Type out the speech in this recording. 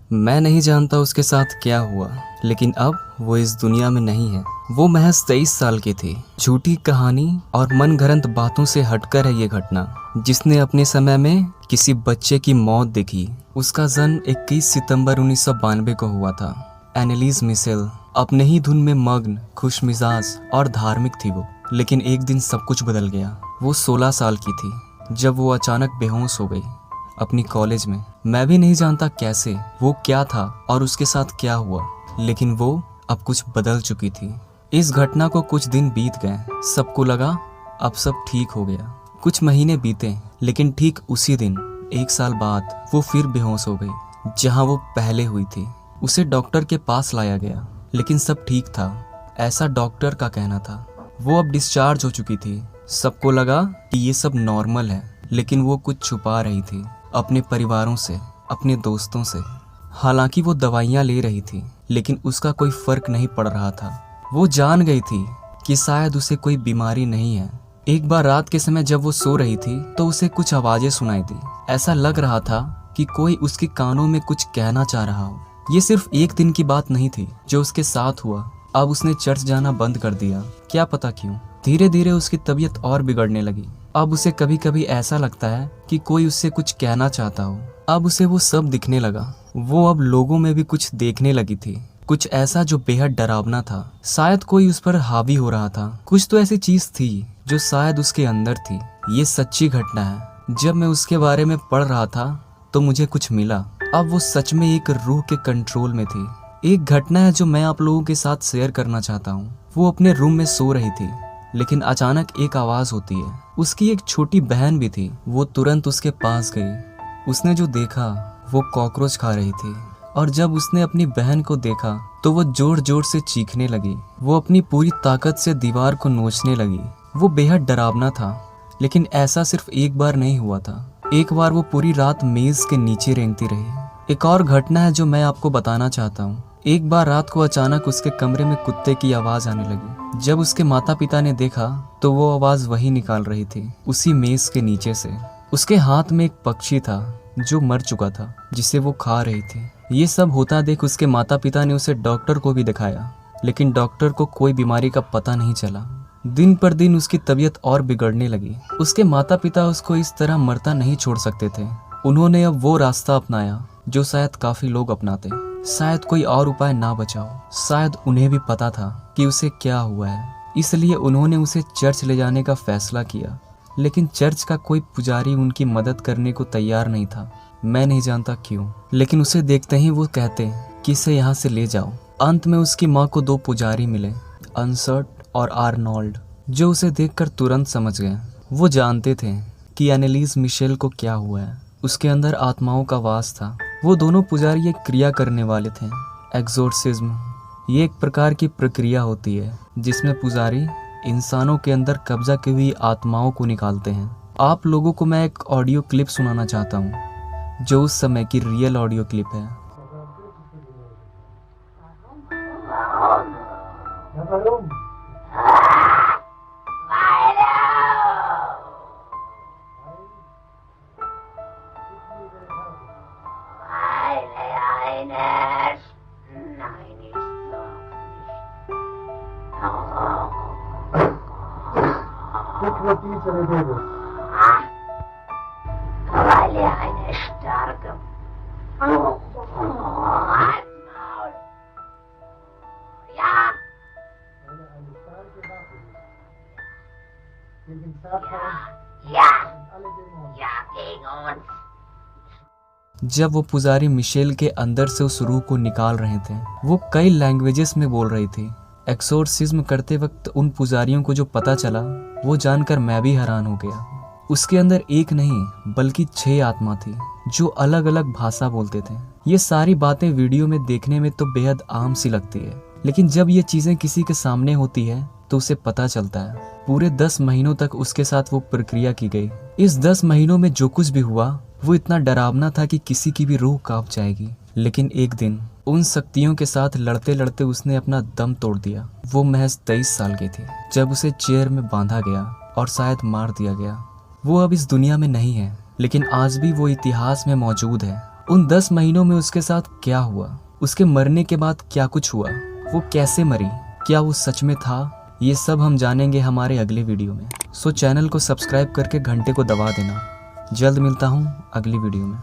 मैं नहीं जानता उसके साथ क्या हुआ, लेकिन अब वो इस दुनिया में नहीं है। वो महज 23 साल की थी। झूठी कहानी और मनगढ़ंत बातों से हटकर है ये घटना, जिसने अपने समय में किसी बच्चे की मौत देखी। उसका जन्म 21 सितंबर 1992 को हुआ था। एनालिस मिशेल अपने ही धुन में मग्न, खुशमिजाज और धार्मिक थी वो। लेकिन एक दिन सब कुछ बदल गया। वो 16 साल की थी जब वो अचानक बेहोश हो गई अपनी कॉलेज में। मैं भी नहीं जानता कैसे, वो क्या था और उसके साथ क्या हुआ, लेकिन वो अब कुछ बदल चुकी थी। इस घटना को कुछ दिन बीत गए। सबको लगा अब सब ठीक हो गया। कुछ महीने बीते, लेकिन ठीक उसी दिन 1 साल बाद वो फिर बेहोश हो गई जहां वो पहले हुई थी। उसे डॉक्टर के पास लाया गया, लेकिन सब ठीक था, ऐसा डॉक्टर का कहना था। वो अब डिस्चार्ज हो चुकी थी। सबको लगा कि ये सब नॉर्मल है, लेकिन वो कुछ छुपा रही थी अपने परिवारों से, अपने दोस्तों से। हालांकि वो दवाइयाँ ले रही थी, लेकिन उसका कोई फर्क नहीं पड़ रहा था। वो जान गई थी कि शायद उसे कोई बीमारी नहीं है। एक बार रात के समय जब वो सो रही थी तो उसे कुछ आवाजें सुनाई दी। ऐसा लग रहा था कि कोई उसके कानों में कुछ कहना चाह रहा हो। ये सिर्फ एक दिन की बात नहीं थी जो उसके साथ हुआ। अब उसने चर्च जाना बंद कर दिया, क्या पता क्यों। धीरे धीरे उसकी तबीयत और बिगड़ने लगी। अब उसे कभी कभी ऐसा लगता है कि कोई उससे कुछ कहना चाहता हो। अब उसे वो सब दिखने लगा। वो अब लोगों में भी कुछ देखने लगी थी, कुछ ऐसा जो बेहद डरावना था। शायद कोई उस पर हावी हो रहा था। कुछ तो ऐसी चीज थी जो शायद उसके अंदर थी। ये सच्ची घटना है। जब मैं उसके बारे में पढ़ रहा था तो मुझे कुछ मिला। अब वो सच में एक रूह के कंट्रोल में थी। एक घटना है जो मैं आप लोगों के साथ शेयर करना चाहता हूँ। वो अपने रूम में सो रही थी, लेकिन अचानक एक आवाज होती है। उसकी एक छोटी बहन भी थी। वो तुरंत उसके पास गई। उसने जो देखा वो कॉकरोच खा रही थी, और जब उसने अपनी बहन को देखा तो वो जोर जोर से चीखने लगी। वो अपनी पूरी ताकत से दीवार को नोचने लगी। वो बेहद डरावना था, लेकिन ऐसा सिर्फ एक बार नहीं हुआ था। एक बार वो पूरी रात मेज के नीचे रेंगती रही। एक और घटना है जो मैं आपको बताना चाहता हूँ। एक बार रात को अचानक उसके कमरे में कुत्ते की आवाज आने लगी। जब उसके माता पिता ने देखा तो वो आवाज वही निकाल रही थी, उसी मेज के नीचे से। उसके हाथ में एक पक्षी था जो मर चुका था, जिसे वो खा रही थी। ये सब होता देख उसके माता पिता ने उसे डॉक्टर को भी दिखाया, लेकिन डॉक्टर को कोई बीमारी का पता नहीं चला। दिन पर दिन उसकी तबीयत और बिगड़ने लगी। उसके माता पिता उसको इस तरह मरता नहीं छोड़ सकते थे। उन्होंने अब वो रास्ता अपनाया जो शायद काफी लोग अपनाते। शायद कोई और उपाय ना बचाओ। शायद उन्हें भी पता था कि उसे क्या हुआ है, इसलिए उन्होंने उसे चर्च ले जाने का फैसला किया। लेकिन चर्च का कोई पुजारी उनकी मदद करने को तैयार नहीं था। मैं नहीं जानता क्यों, लेकिन उसे देखते ही वो कहते कि इसे यहाँ से ले जाओ। अंत में उसकी माँ को 2 पुजारी मिले, अनसर्ट और आर्नोल्ड, जो उसे देखकर तुरंत समझ गए। वो जानते थे कि एनालिस मिशेल को क्या हुआ है। उसके अंदर आत्माओं का वास था। वो दोनों पुजारी एक क्रिया करने वाले थे, एक्सोर्सिज्म। ये एक प्रकार की प्रक्रिया होती है जिसमें पुजारी इंसानों के अंदर कब्जा की हुई आत्माओं को निकालते हैं। आप लोगों को मैं एक ऑडियो क्लिप सुनाना चाहता हूँ, जो उस समय की रियल ऑडियो क्लिप है। Weil er eine starke Maul. Ja. Ja. Ja, gegen uns. जब वो पुजारी मिशेल के अंदर से उस रूह को निकाल रहे थे, वो कई लैंग्वेजेस में बोल रही थी। एक्सोर्सिज्म करते वक्त उन पुजारियों को जो पता चला, वो जानकर मैं भी हैरान हो गया। उसके अंदर एक नहीं बल्कि 6 आत्मा थी जो अलग अलग भाषा बोलते थे। ये सारी बातें वीडियो में देखने में तो बेहद आम सी लगती है, लेकिन जब ये चीजें किसी के सामने होती है तो उसे पता चलता है। पूरे 10 महीनों तक उसके साथ वो प्रक्रिया की गई। इस 10 महीनों में जो कुछ भी हुआ वो इतना डरावना था कि किसी की भी रूह कांप जाएगी। लेकिन एक दिन उन शक्तियों के साथ लड़ते लड़ते उसने अपना दम तोड़ दिया। वो महज 23 साल की थी जब उसे चेयर में बांधा गया और शायद मार दिया गया। वो अब इस दुनिया में नहीं है, लेकिन आज भी वो इतिहास में मौजूद है। उन 10 महीनों में उसके साथ क्या हुआ, उसके मरने के बाद क्या कुछ हुआ, वो कैसे मरी, क्या वो सच में था, ये सब हम जानेंगे हमारे अगले वीडियो में। सो चैनल को सब्सक्राइब करके घंटे को दबा देना। जल्द मिलता हूँ अगली वीडियो में।